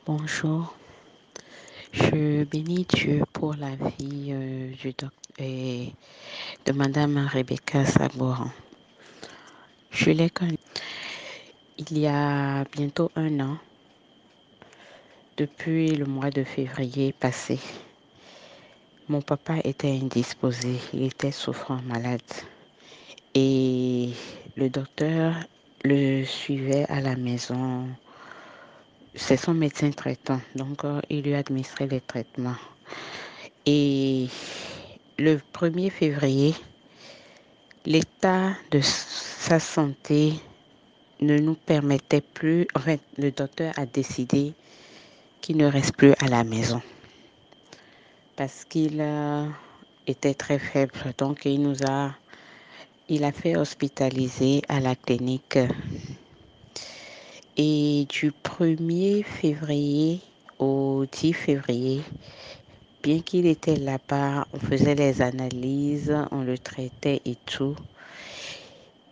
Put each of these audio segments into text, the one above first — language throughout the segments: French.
Bonjour, je bénis Dieu pour la vie de Madame Rebecca Sabouran. Je l'ai connue il y a bientôt 1 an, depuis le mois de février passé. Mon papa était indisposé, il était souffrant malade et le docteur le suivait à la maison. C'est son médecin traitant, donc il lui administrait les traitements. Et le 1er février, l'état de sa santé ne nous permettait plus, enfin, le docteur a décidé qu'il ne reste plus à la maison parce qu'il était très faible. Donc, il a fait hospitaliser à la clinique. Et du 1er février au 10 février, bien qu'il était là-bas, on faisait les analyses, on le traitait et tout.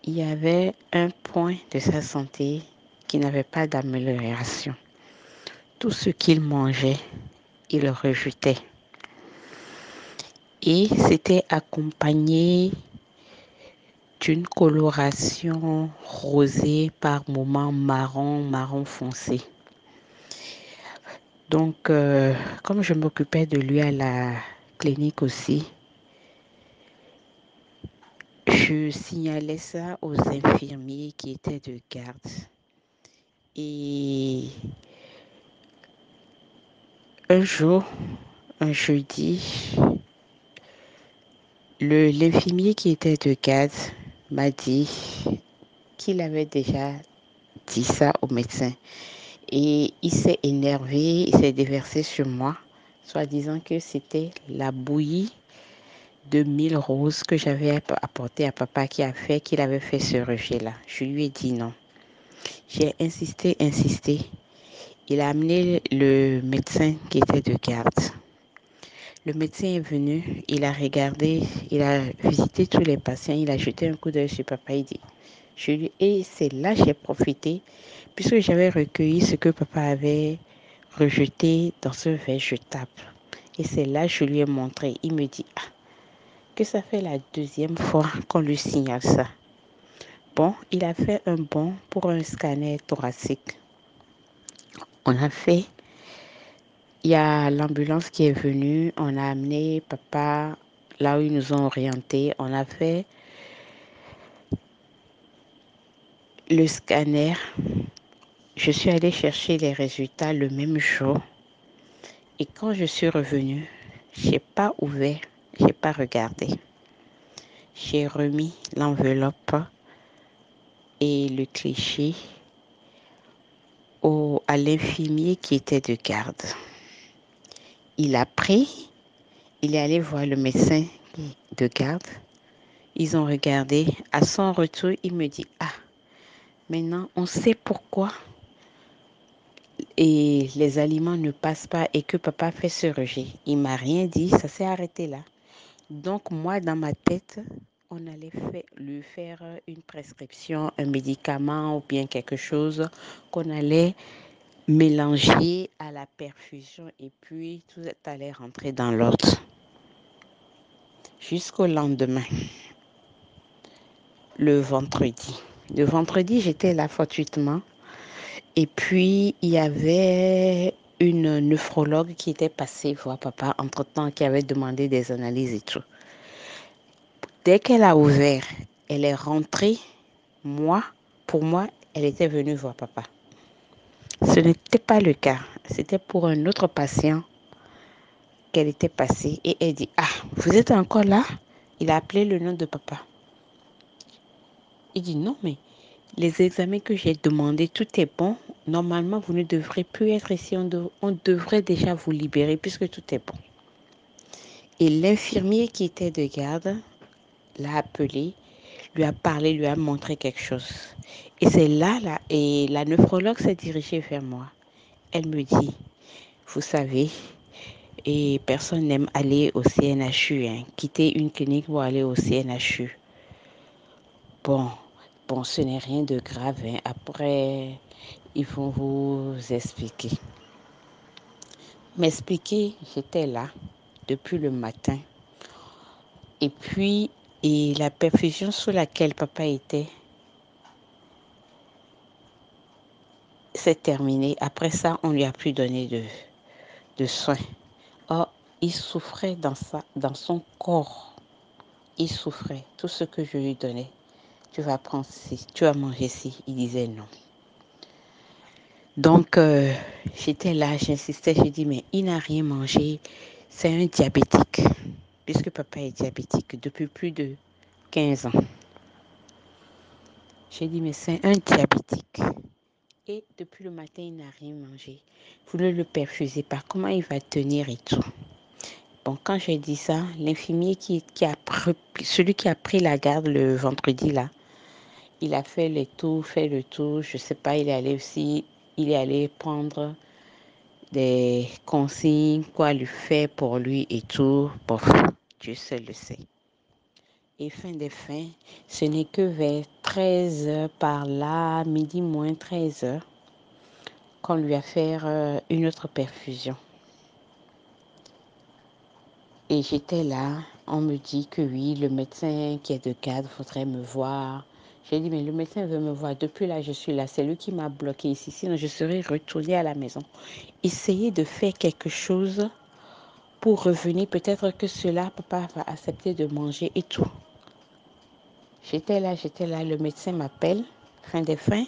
Il y avait un point de sa santé qui n'avait pas d'amélioration. Tout ce qu'il mangeait, il le rejetait. Et c'était accompagné d'une coloration rosée, par moments marron foncé. Donc, comme je m'occupais de lui à la clinique aussi, je signalais ça aux infirmiers qui étaient de garde. Et un jour, un jeudi, l'infirmier qui était de garde m'a dit qu'il avait déjà dit ça au médecin. Et il s'est énervé, il s'est déversé sur moi, soit disant que c'était la bouillie de 1000 roses que j'avais apportée à papa qui a fait qu'il avait fait ce rejet-là. Je lui ai dit non. J'ai insisté. Il a amené le médecin qui était de garde. Le médecin est venu, il a regardé, il a visité tous les patients, il a jeté un coup d'œil sur papa, il dit, et c'est là que j'ai profité, puisque j'avais recueilli ce que papa avait rejeté dans ce verre jetable. Et c'est là que je lui ai montré, il me dit, que ça fait la 2e fois qu'on lui signale ça. Bon, il a fait un bon pour un scanner thoracique. On a fait, il y a l'ambulance qui est venue, on a amené papa là où ils nous ont orientés. On a fait le scanner. Je suis allée chercher les résultats le même jour. Et quand je suis revenue, je n'ai pas ouvert, je n'ai pas regardé. J'ai remis l'enveloppe et le cliché à l'infirmier qui était de garde. Il a pris, il est allé voir le médecin de garde. Ils ont regardé. À son retour, il me dit, maintenant, on sait pourquoi et les aliments ne passent pas et que papa fait ce rejet. Il m'a rien dit, ça s'est arrêté là. Donc moi, dans ma tête, on allait lui faire une prescription, un médicament ou bien quelque chose qu'on allait mélanger à la perfusion et puis tout allait rentrer dans l'ordre. Jusqu'au lendemain, le vendredi. Le vendredi, j'étais là fortuitement. Et puis, il y avait une nephrologue qui était passée voir papa entre-temps, qui avait demandé des analyses et tout. Dès qu'elle a ouvert, elle est rentrée. Pour moi, elle était venue voir papa. Ce n'était pas le cas. C'était pour un autre patient qu'elle était passée. Et elle dit, vous êtes encore là? Il a appelé le nom de papa. Il dit, non, mais les examens que j'ai demandés, tout est bon. Normalement, vous ne devrez plus être ici. On devrait déjà vous libérer puisque tout est bon. Et l'infirmier qui était de garde l'a appelé, lui a parlé, lui a montré quelque chose. Et c'est là, et la nephrologue s'est dirigée vers moi. Elle me dit, vous savez, et personne n'aime aller au CNHU, quitter une clinique pour aller au CNHU. Bon, ce n'est rien de grave. Après, ils vont vous expliquer. m'expliquer. J'étais là depuis le matin. Et puis, la perfusion sur laquelle papa était s'est terminée. Après ça, on lui a plus donné de soins. Oh, il souffrait dans son corps. Il souffrait. Tout ce que je lui donnais. Tu vas prendre ci, tu vas manger ci. Il disait non. Donc, j'étais là, j'insistais, j'ai dit, mais il n'a rien mangé. C'est un diabétique, puisque papa est diabétique depuis plus de 15 ans. J'ai dit, mais c'est un diabétique. Et depuis le matin, il n'a rien mangé. Vous ne le perfusez pas. Comment il va tenir et tout? Bon, quand j'ai dit ça, l'infirmier celui qui a pris la garde le vendredi là, il a fait le tour, je sais pas, il est allé prendre des consignes, quoi lui faire pour lui et tout. Bon, Dieu seul le sait. Et fin des fins, ce n'est que vers 13 heures par là, midi moins 13 heures, qu'on lui a fait une autre perfusion. Et j'étais là, on me dit que oui, le médecin qui est de garde faudrait me voir. J'ai dit, mais le médecin veut me voir. Depuis là, je suis là. C'est lui qui m'a bloqué ici. Sinon, je serais retournée à la maison. Essayez de faire quelque chose pour revenir. Peut-être que cela, papa va accepter de manger et tout. J'étais là. Le médecin m'appelle. Fin des fins.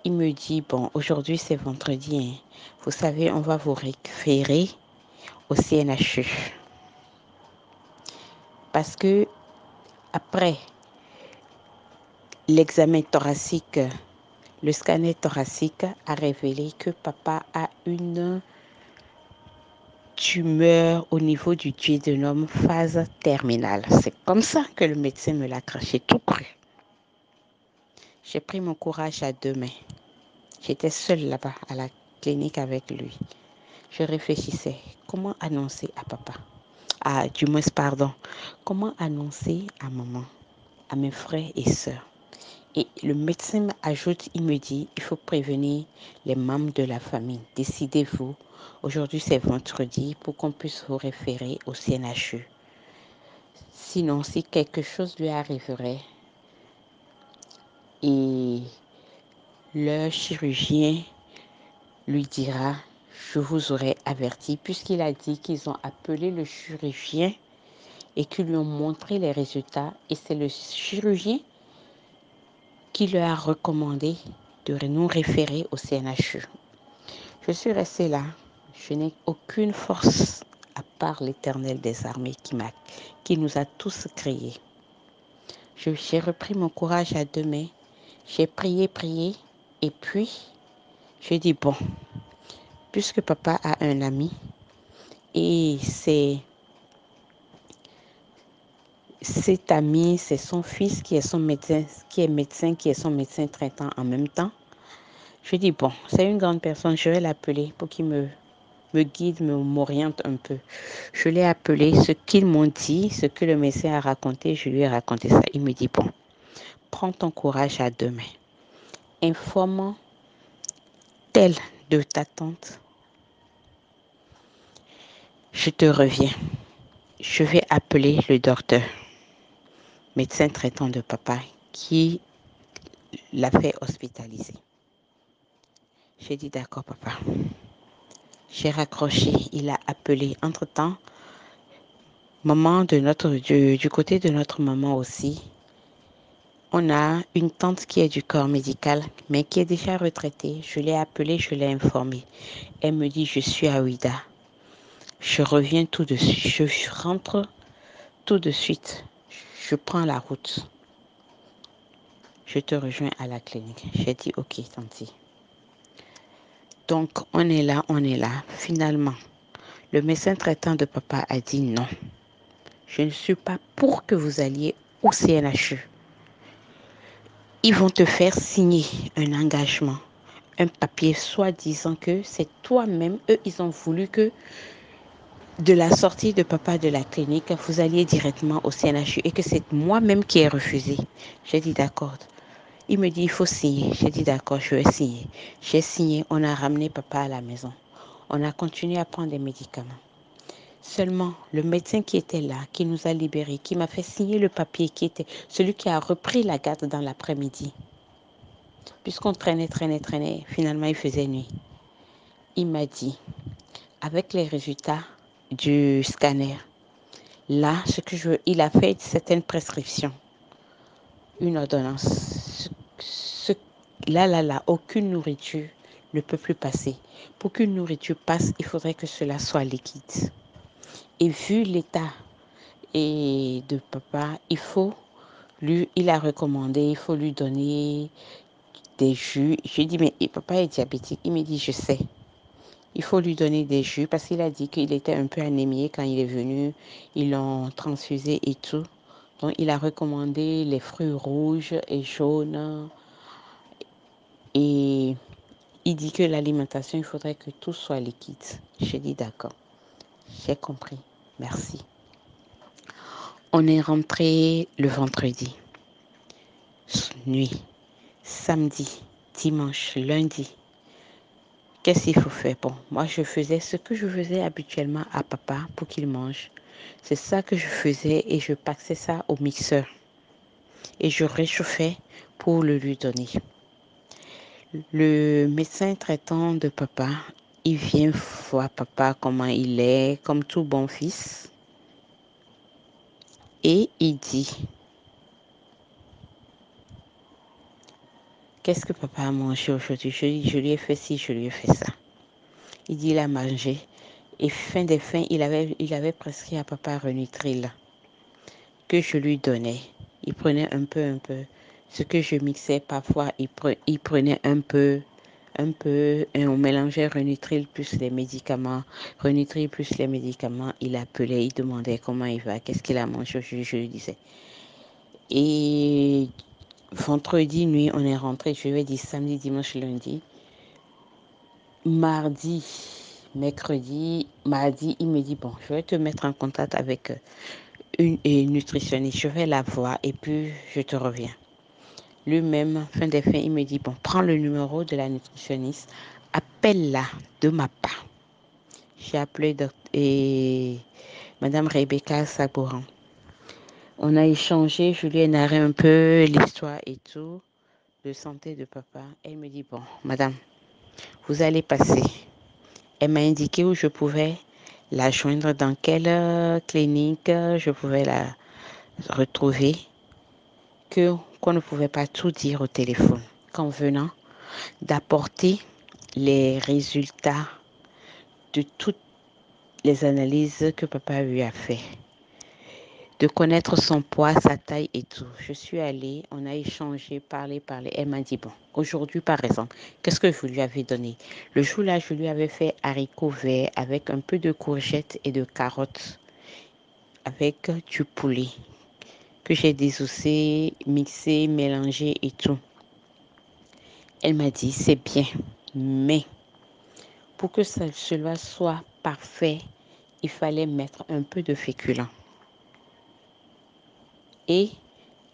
Il me dit, bon, aujourd'hui c'est vendredi. Hein. Vous savez, on va vous référer au CNHU. Parce que après l'examen thoracique, le scanner thoracique a révélé que papa a une tumeur au niveau du duodénum phase terminale. C'est comme ça que le médecin me l'a craché tout cru. J'ai pris mon courage à deux mains. J'étais seule là-bas à la clinique avec lui. Je réfléchissais, comment annoncer à papa? Comment annoncer à maman, à mes frères et sœurs? Et le médecin ajoute, il me dit, il faut prévenir les membres de la famille. Décidez-vous. Aujourd'hui, c'est vendredi pour qu'on puisse vous référer au CNHU. Sinon, si quelque chose lui arriverait et le chirurgien lui dira, je vous aurais averti, puisqu'il a dit qu'ils ont appelé le chirurgien et qu'ils lui ont montré les résultats. Et c'est le chirurgien qui leur a recommandé de nous référer au CNHU. Je suis restée là. Je n'ai aucune force à part l'Éternel des armées qui nous a tous créés. J'ai repris mon courage à deux mains. J'ai prié. Et puis, je dis, bon, puisque papa a un ami et cet ami, c'est son fils qui est son médecin, qui est son médecin traitant en même temps. Je dis, bon, c'est une grande personne, je vais l'appeler pour qu'il me guide, m'oriente un peu. Je l'ai appelé, ce qu'ils m'ont dit, ce que le médecin a raconté, je lui ai raconté ça. Il me dit, bon, prends ton courage à deux mains. Informe telle de ta tante. Je te reviens. Je vais appeler le docteur, médecin traitant de papa, qui l'a fait hospitaliser. J'ai dit, d'accord, papa. J'ai raccroché, il a appelé. Entre-temps, maman du côté de notre maman aussi, on a une tante qui est du corps médical, mais qui est déjà retraitée. Je l'ai appelée, je l'ai informée. Elle me dit, je suis à Ouida. Je reviens tout de suite. Je rentre tout de suite. Je prends la route. Je te rejoins à la clinique. J'ai dit, ok, tanti. Donc, on est là. Finalement, le médecin traitant de papa a dit non. Je ne suis pas pour que vous alliez au CNHU. Ils vont te faire signer un engagement, un papier soi-disant que c'est toi-même. Eux, ils ont voulu que de la sortie de papa de la clinique, vous alliez directement au CNHU et que c'est moi-même qui ai refusé. J'ai dit d'accord. Il me dit, il faut signer. J'ai dit d'accord, je vais signer. J'ai signé, on a ramené papa à la maison. On a continué à prendre des médicaments. Seulement, le médecin qui était là, qui nous a libérés, qui m'a fait signer le papier, qui était celui qui a repris la garde dans l'après-midi, puisqu'on traînait, finalement il faisait nuit. Il m'a dit, avec les résultats du scanner, là, il a fait certaines prescriptions, une ordonnance. Là, aucune nourriture ne peut plus passer. Pour qu'une nourriture passe, il faudrait que cela soit liquide. Et vu l'état de papa, il a recommandé, il faut lui donner des jus. Je lui ai dit, mais papa est diabétique. Il me dit, je sais. Il faut lui donner des jus parce qu'il a dit qu'il était un peu anémié quand il est venu. Ils l'ont transfusé et tout. Donc, il a recommandé les fruits rouges et jaunes. Et il dit que l'alimentation, il faudrait que tout soit liquide. J'ai dit d'accord. J'ai compris. Merci. On est rentré le vendredi. Nuit. Samedi. Dimanche. Lundi. Qu'est-ce qu'il faut faire? Bon, moi, je faisais ce que je faisais habituellement à papa pour qu'il mange. C'est ça que je faisais et je passais ça au mixeur. Et je réchauffais pour le lui donner. Le médecin traitant de papa, il vient voir papa comment il est, comme tout bon fils. Et il dit, qu'est-ce que papa a mangé aujourd'hui? Je lui ai fait ci, je lui ai fait ça. Il dit, il a mangé. Et fin des fins, il avait prescrit à papa Renitril que je lui donnais. Il prenait un peu. Ce que je mixais parfois, il prenait un peu, et on mélangeait Renitril plus les médicaments. Renitril plus les médicaments, il appelait, il demandait comment il va, qu'est-ce qu'il a mangé, je lui disais. Et vendredi nuit, on est rentré, je lui ai dit samedi, dimanche, lundi. Mardi, mercredi, mardi, il me dit, bon, je vais te mettre en contact avec une nutritionniste, je vais la voir et puis je te reviens. Lui-même, fin des fins, il me dit, bon, prends le numéro de la nutritionniste, appelle-la de ma part. J'ai appelé Madame Rebecca Sabouran. On a échangé, je lui ai narré un peu l'histoire et tout, de santé de papa. Elle me dit, bon, madame, vous allez passer. Elle m'a indiqué où je pouvais la joindre, dans quelle clinique je pouvais la retrouver, qu'on ne pouvait pas tout dire au téléphone. Qu'en venant d'apporter les résultats de toutes les analyses que papa lui a fait, de connaître son poids, sa taille et tout. Je suis allée, on a échangé, parlé. Elle m'a dit, bon, aujourd'hui par exemple, qu'est-ce que je lui avais donné? Le jour-là, je lui avais fait haricots verts avec un peu de courgettes et de carottes, avec du poulet que j'ai désossé, mixé, mélangé et tout. Elle m'a dit, c'est bien, mais pour que cela soit parfait, il fallait mettre un peu de féculent. Et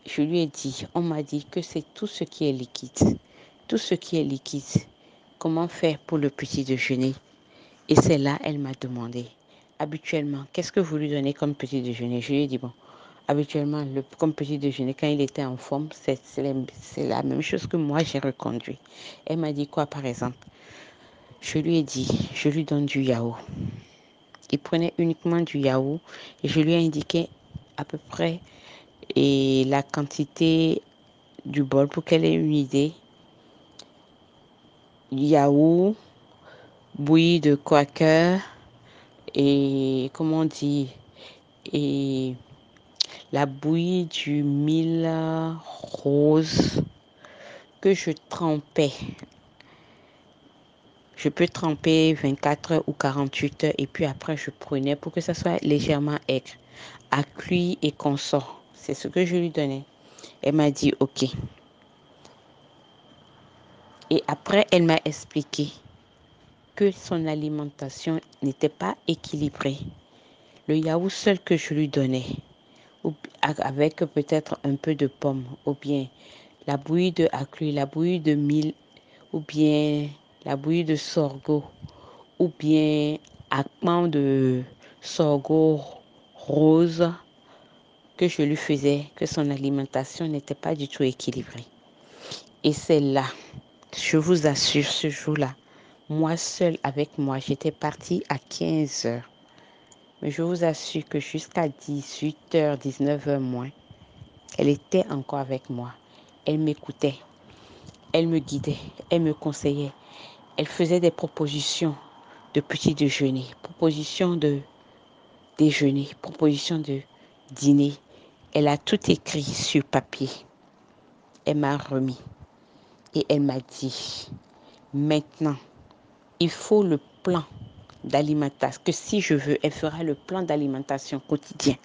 je lui ai dit, on m'a dit que c'est tout ce qui est liquide. Tout ce qui est liquide, comment faire pour le petit déjeuner? Et c'est là, elle m'a demandé, habituellement, qu'est-ce que vous lui donnez comme petit déjeuner? Je lui ai dit, bon, habituellement, comme petit déjeuner, quand il était en forme, c'est la même chose que moi, j'ai reconduit. Elle m'a dit quoi, par exemple? Je lui ai dit, je lui donne du yaourt. Il prenait uniquement du yaourt et je lui ai indiqué à peu près et la quantité du bol pour qu'elle ait une idée. Yaourt, bouillie de quaker et comment on dit, et la bouillie du mil rose que je trempais. Je peux tremper 24 heures ou 48 heures et puis après je prenais pour que ça soit légèrement aigre, à cuire et consort. C'est ce que je lui donnais. Elle m'a dit ok. Et après, elle m'a expliqué que son alimentation n'était pas équilibrée. Le yaourt seul que je lui donnais, avec peut-être un peu de pomme, ou bien la bouillie de aclu, la bouillie de mil, ou bien la bouillie de sorgho, ou bien akpan de sorgho rose que je lui faisais, que son alimentation n'était pas du tout équilibrée. Et c'est là, je vous assure, ce jour-là, moi seule avec moi, j'étais partie à 15 heures. Mais je vous assure que jusqu'à 18h, 19h moins, elle était encore avec moi. Elle m'écoutait, elle me guidait, elle me conseillait. Elle faisait des propositions de petit déjeuner, propositions de déjeuner, propositions de dîner. Elle a tout écrit sur papier. Elle m'a remis et elle m'a dit, maintenant, il faut le plan d'alimentation, que si je veux, elle fera le plan d'alimentation quotidien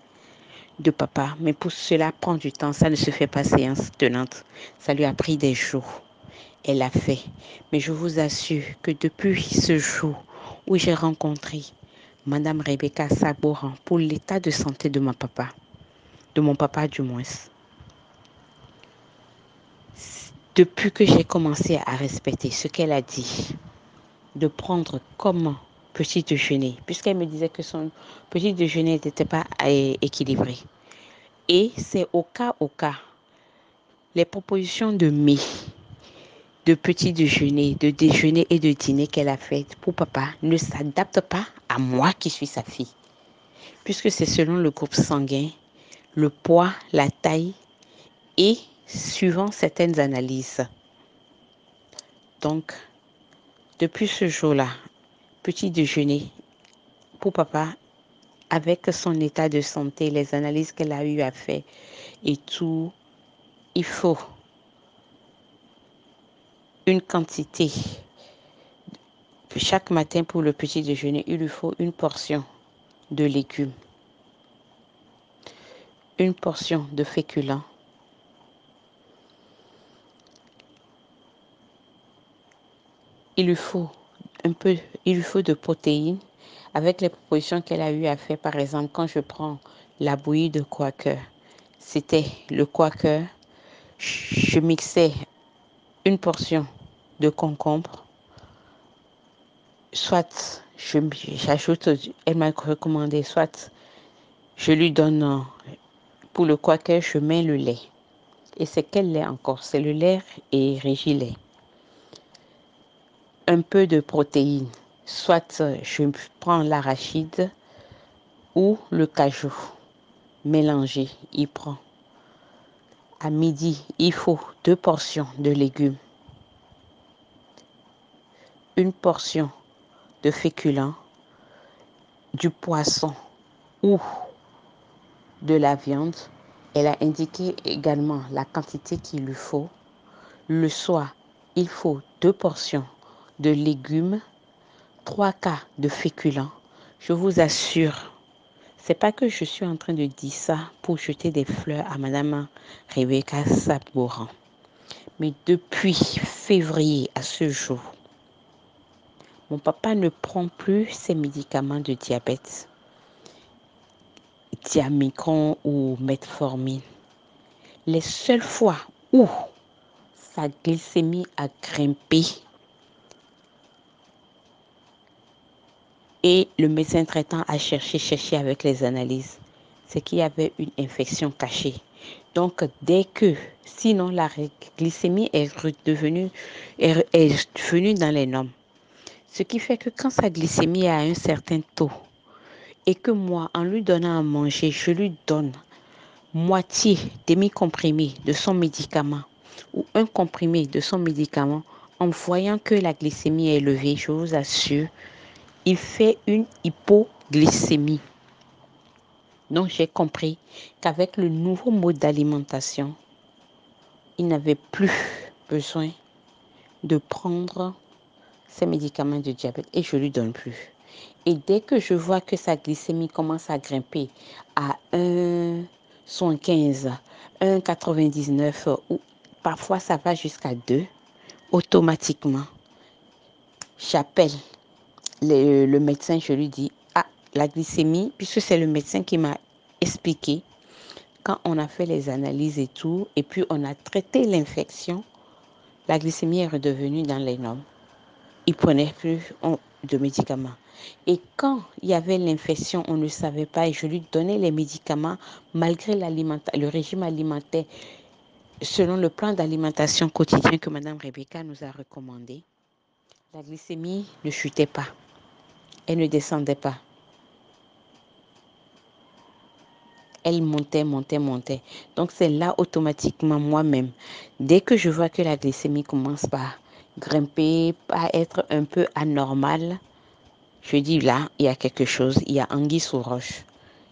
de papa. Mais pour cela, prend du temps, ça ne se fait pas séance tenante. Ça lui a pris des jours. Elle l'a fait. Mais je vous assure que depuis ce jour où j'ai rencontré Madame Rebecca Sabouran pour l'état de santé de mon papa du moins, depuis que j'ai commencé à respecter ce qu'elle a dit, de prendre comme petit déjeuner, puisqu'elle me disait que son petit déjeuner n'était pas équilibré. Et c'est au cas, les propositions de mets, de petit déjeuner, de déjeuner et de dîner qu'elle a faites pour papa ne s'adaptent pas à moi qui suis sa fille, puisque c'est selon le groupe sanguin, le poids, la taille et suivant certaines analyses. Donc, depuis ce jour-là, petit déjeuner pour papa, avec son état de santé, les analyses qu'elle a eu à faire et tout, il faut une quantité. Chaque matin pour le petit déjeuner, il lui faut une portion de légumes, une portion de féculents, il lui faut de protéines avec les propositions qu'elle a eu à faire. Par exemple, quand je prends la bouillie de Quaker, c'était le Quaker, je mixais une portion de concombre, soit j'ajoute, elle m'a recommandé, soit je lui donne, pour le Quaker, je mets le lait. Et c'est quel lait encore? C'est le lait et Régilait. Un peu de protéines, soit je prends l'arachide ou le cajou mélangé, il prend. À midi, il faut 2 portions de légumes, une portion de féculents, du poisson ou de la viande. Elle a indiqué également la quantité qu'il lui faut. Le soir, il faut 2 portions de légumes, 3 quarts de féculents. Je vous assure, c'est pas que je suis en train de dire ça pour jeter des fleurs à Madame Rebecca Sabouran. Mais depuis février à ce jour, mon papa ne prend plus ses médicaments de diabète, Diamicron ou Metformine. Les seules fois où sa glycémie a grimpé et le médecin traitant a cherché avec les analyses, c'est qu'il y avait une infection cachée. Donc, sinon la glycémie est venue dans les normes. Ce qui fait que quand sa glycémie est à un certain taux et que moi, en lui donnant à manger, je lui donne moitié demi-comprimé de son médicament ou un comprimé de son médicament, en voyant que la glycémie est élevée, je vous assure, il fait une hypoglycémie. Donc, j'ai compris qu'avec le nouveau mode d'alimentation, il n'avait plus besoin de prendre ses médicaments de diabète et je ne lui donne plus. Et dès que je vois que sa glycémie commence à grimper à 1,15, 1,99 ou parfois ça va jusqu'à 2, automatiquement, j'appelle le médecin, je lui dis, la glycémie, puisque c'est le médecin qui m'a expliqué, quand on a fait les analyses et tout, et puis on a traité l'infection, la glycémie est redevenue dans les normes. il ne prenait plus de médicaments. Et quand il y avait l'infection, on ne savait pas et je lui donnais les médicaments malgré le régime alimentaire selon le plan d'alimentation quotidien que Mme Rebecca nous a recommandé. La glycémie ne chutait pas, elle ne descendait pas. Elle montait, montait, montait. Donc c'est là automatiquement moi-même, dès que je vois que la glycémie commence par grimper, par être un peu anormale, je dis là, il y a quelque chose, il y a anguille sous roche.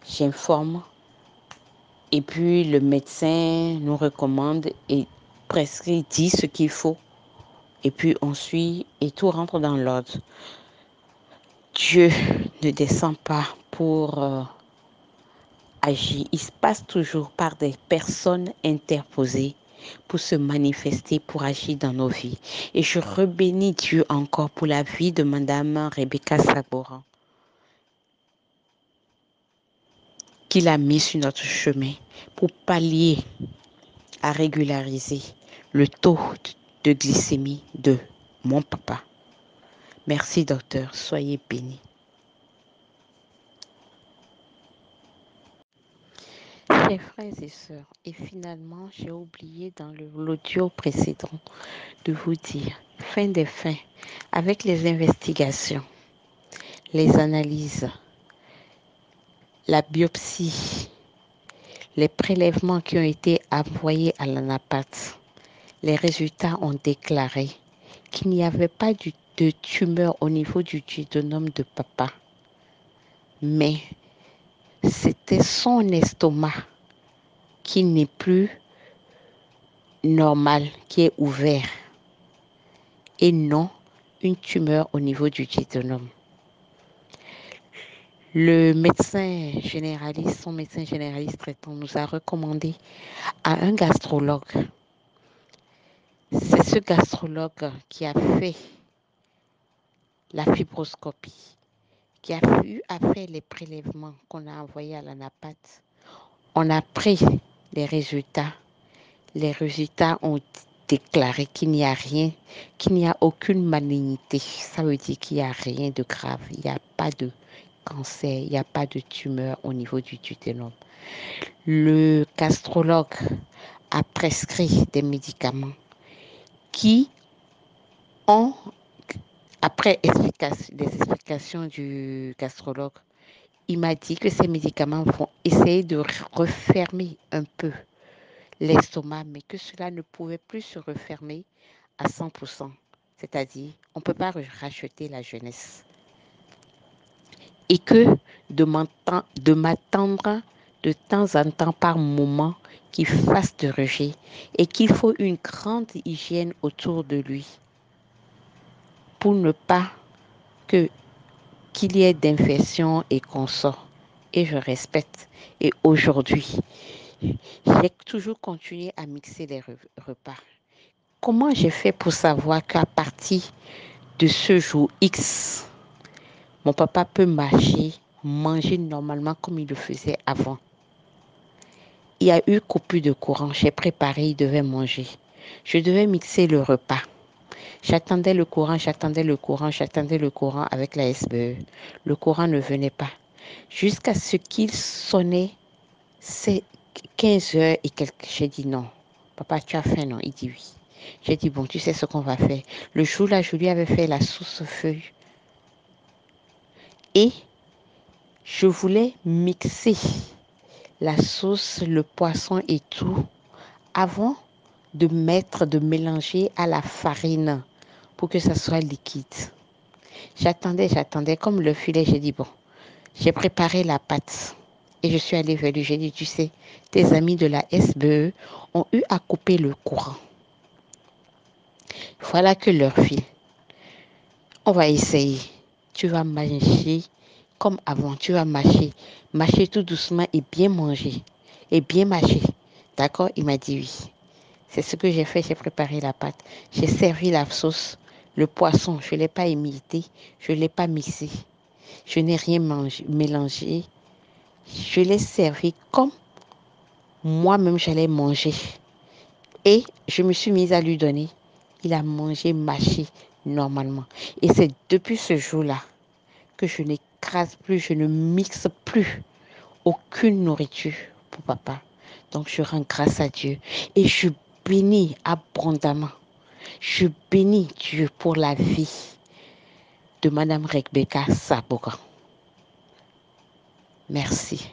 J'informe et puis le médecin nous recommande et prescrit, dit ce qu'il faut. Et puis on suit et tout rentre dans l'ordre. Dieu ne descend pas pour agir. Il se passe toujours par des personnes interposées pour se manifester, pour agir dans nos vies. Et je rebénis Dieu encore pour la vie de Madame Rebecca Saboran, qu'il a mis sur notre chemin pour pallier à régulariser le taux de glycémie de mon papa. Merci docteur, soyez bénis. Chers frères et sœurs, et finalement, j'ai oublié dans l'audio précédent de vous dire, fin des fins, avec les investigations, les analyses, la biopsie, les prélèvements qui ont été envoyés à l'ANAPAT, les résultats ont déclaré qu'il n'y avait pas de tumeur au niveau du duodénum de papa, mais c'était son estomac qui n'est plus normal, qui est ouvert, et non une tumeur au niveau du duodénum. Le médecin généraliste, son médecin généraliste traitant nous a recommandé à un gastrologue. C'est ce gastrologue qui a fait la fibroscopie, qui a eu à faire les prélèvements qu'on a envoyés à l'ANAPAT. On a pris les résultats. Les résultats ont déclaré qu'il n'y a rien, qu'il n'y a aucune malignité. Ça veut dire qu'il n'y a rien de grave. Il n'y a pas de cancer, il n'y a pas de tumeur au niveau du duodénum. Le gastrologue a prescrit des médicaments qui ont, après des explications du gastrologue, il m'a dit que ces médicaments vont essayer de refermer un peu l'estomac, mais que cela ne pouvait plus se refermer à 100%. C'est-à-dire, on ne peut pas racheter la jeunesse. Et que de m'attendre de temps en temps par moment qu'il fasse de rejet et qu'il faut une grande hygiène autour de lui pour ne pas qu'il y ait d'infection et qu'on sort. Et je respecte. Et aujourd'hui, j'ai toujours continué à mixer les repas. Comment j'ai fait pour savoir qu'à partir de ce jour X, mon papa peut manger normalement comme il le faisait avant? Il y a eu coupure de courant, j'ai préparé, il devait manger. Je devais mixer le repas. J'attendais le courant avec la SBE. Le courant ne venait pas. Jusqu'à ce qu'il sonnait, c'est 15 heures et quelques. J'ai dit non. Papa, tu as faim, non? Il dit oui. J'ai dit bon, tu sais ce qu'on va faire. Le jour-là, je lui avais fait la sauce feuille. Et je voulais mixer la sauce, le poisson et tout avant de mélanger à la farine pour que ça soit liquide. J'attendais. Comme le filet, j'ai dit bon, j'ai préparé la pâte. Et je suis allée vers lui, j'ai dit, tu sais, tes amis de la SBE ont eu à couper le courant. Voilà que leur file. On va essayer. Tu vas manger comme avant, tu vas mâcher. Mâcher tout doucement et bien manger. Et bien mâcher. D'accord? Il m'a dit oui. C'est ce que j'ai fait, j'ai préparé la pâte. J'ai servi la sauce. Le poisson, je ne l'ai pas imité, je ne l'ai pas mixé. Je n'ai rien mélangé. Je l'ai servi comme moi-même j'allais manger. Et je me suis mise à lui donner. Il a mangé, mâché normalement. Et c'est depuis ce jour-là que je n'écrase plus, je ne mixe plus aucune nourriture pour papa. Donc je rends grâce à Dieu et je bénis abondamment. Je bénis Dieu pour la vie de Madame Rebecca Saboura. Merci.